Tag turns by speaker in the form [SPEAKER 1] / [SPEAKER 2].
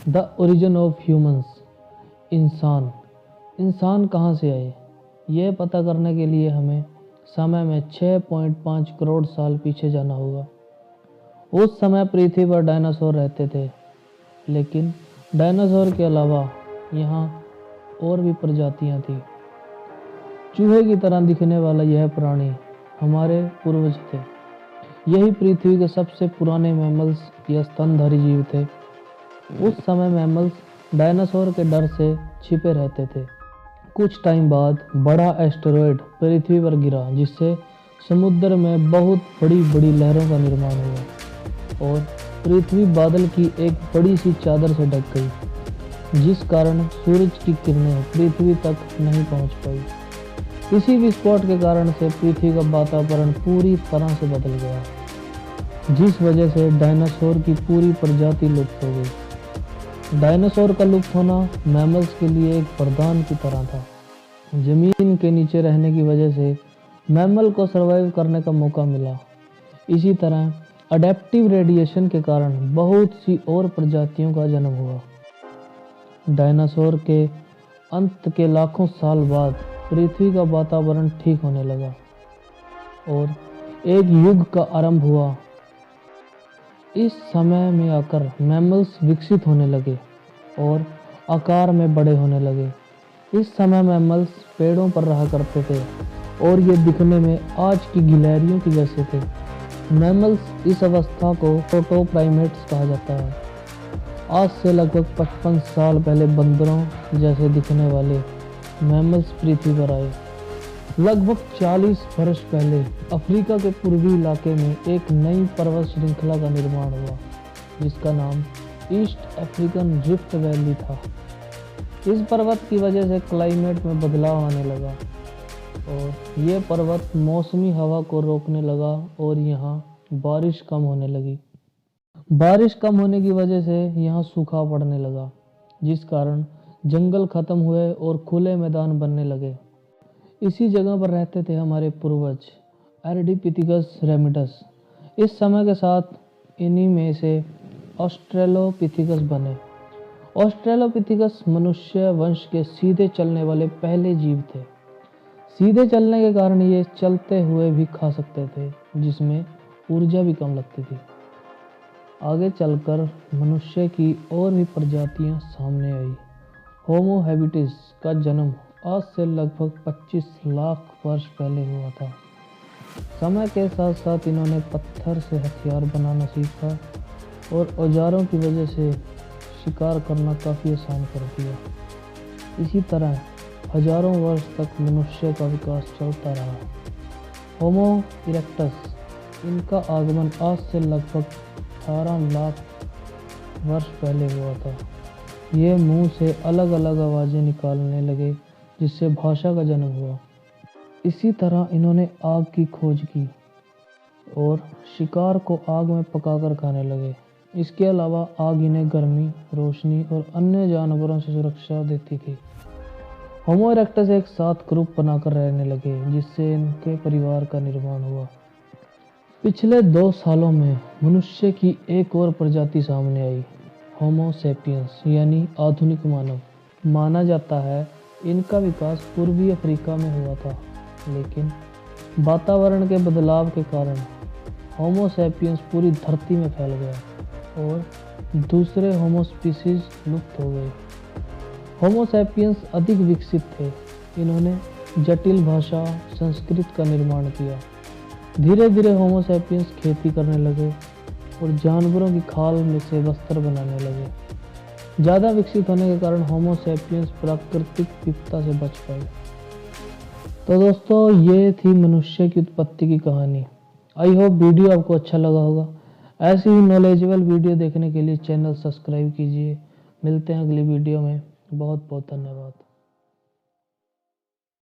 [SPEAKER 1] The origin of humans. इंसान कहाँ से आए, यह पता करने के लिए हमें समय में 6.5 करोड़ साल पीछे जाना होगा। उस समय पृथ्वी पर डायनासोर रहते थे, लेकिन डायनासोर के अलावा यहाँ और भी प्रजातियाँ थीं। चूहे की तरह दिखने वाला यह प्राणी हमारे पूर्वज थे। यही पृथ्वी के सबसे पुराने मैमल्स या स्तनधारी जीव थे। उस समय मैमल्स डायनासोर के डर से छिपे रहते थे। कुछ टाइम बाद बड़ा एस्टेरॉयड पृथ्वी पर गिरा, जिससे समुद्र में बहुत बड़ी बड़ी लहरों का निर्माण हुआ और पृथ्वी बादल की एक बड़ी सी चादर से ढक गई, जिस कारण सूरज की किरणें पृथ्वी तक नहीं पहुंच पाई। इसी विस्फोट के कारण से पृथ्वी का वातावरण पूरी तरह से बदल गया, जिस वजह से डायनासोर की पूरी प्रजाति लुप्त हो गई। डायनासोर का लुप्त होना मैमल्स के लिए एक वरदान की तरह था। जमीन के नीचे रहने की वजह से मैमल को सर्वाइव करने का मौका मिला। इसी तरह अडेप्टिव रेडिएशन के कारण बहुत सी और प्रजातियों का जन्म हुआ। डायनासोर के अंत के लाखों साल बाद पृथ्वी का वातावरण ठीक होने लगा और एक युग का आरंभ हुआ। इस समय में आकर मैमल्स विकसित होने लगे और आकार में बड़े होने लगे। इस समय मैमल्स पेड़ों पर रहा करते थे और ये दिखने में आज की गिलहरियों की जैसे थे। मैमल्स इस अवस्था को प्रोटोप्राइमेट्स कहा जाता है। आज से लगभग 55 साल पहले बंदरों जैसे दिखने वाले मैमल्स पृथ्वी पर आए। लगभग 40 वर्ष पहले अफ्रीका के पूर्वी इलाके में एक नई पर्वत श्रृंखला का निर्माण हुआ, जिसका नाम ईस्ट अफ्रीकन रिफ्ट वैली था। इस पर्वत की वजह से क्लाइमेट में बदलाव आने लगा और ये पर्वत मौसमी हवा को रोकने लगा और यहाँ बारिश कम होने लगी। बारिश कम होने की वजह से यहाँ सूखा पड़ने लगा, जिस कारण जंगल खत्म हुए और खुले मैदान बनने लगे। इसी जगह पर रहते थे हमारे पूर्वज एरडीपिथिकस रेमिडस। इस समय के साथ इन्हीं में से ऑस्ट्रेलोपिथिकस बने। ऑस्ट्रेलोपिथिकस मनुष्य वंश के सीधे चलने वाले पहले जीव थे। सीधे चलने के कारण ये चलते हुए भी खा सकते थे, जिसमें ऊर्जा भी कम लगती थी। आगे चलकर मनुष्य की और भी प्रजातियां सामने आई। होमो हैबिलिस का जन्म आज से लगभग 25 लाख वर्ष पहले हुआ था। समय के साथ साथ इन्होंने पत्थर से हथियार बनाना सीखा और औजारों की वजह से शिकार करना काफ़ी आसान कर दिया। इसी तरह हजारों वर्ष तक मनुष्य का विकास चलता रहा। होमो इरेक्टस, इनका आगमन आज से लगभग 18 लाख वर्ष पहले हुआ था। ये मुंह से अलग अलग आवाज़ें निकालने लगे, जिससे भाषा का जन्म हुआ। इसी तरह इन्होंने आग की खोज की और शिकार को आग में पकाकर खाने लगे। इसके अलावा आग इन्हें गर्मी, रोशनी और अन्य जानवरों से सुरक्षा देती थी। होमो इरेक्टस एक साथ ग्रुप बनाकर रहने लगे, जिससे इनके परिवार का निर्माण हुआ। पिछले 2 सालों में मनुष्य की एक और प्रजाति सामने आई, होमो सेपियंस यानी आधुनिक मानव। माना जाता है इनका विकास पूर्वी अफ्रीका में हुआ था, लेकिन वातावरण के बदलाव के कारण होमो सेपियंस पूरी धरती में फैल गया और दूसरे होमो स्पीशीज लुप्त हो गए। होमो सेपियंस अधिक विकसित थे। इन्होंने जटिल भाषा संस्कृत का निर्माण किया। धीरे धीरे होमो सेपियंस खेती करने लगे और जानवरों की खाल में से वस्त्र बनाने लगे। ज़्यादा विकसित होने के कारण होमो सेपियंस प्राकृतिक विपदा से बच पाए। तो दोस्तों, ये थी मनुष्य की उत्पत्ति की कहानी। आई होप वीडियो आपको अच्छा लगा होगा। ऐसी ही नॉलेजेबल वीडियो देखने के लिए चैनल सब्सक्राइब कीजिए। मिलते हैं अगली वीडियो में। बहुत बहुत धन्यवाद।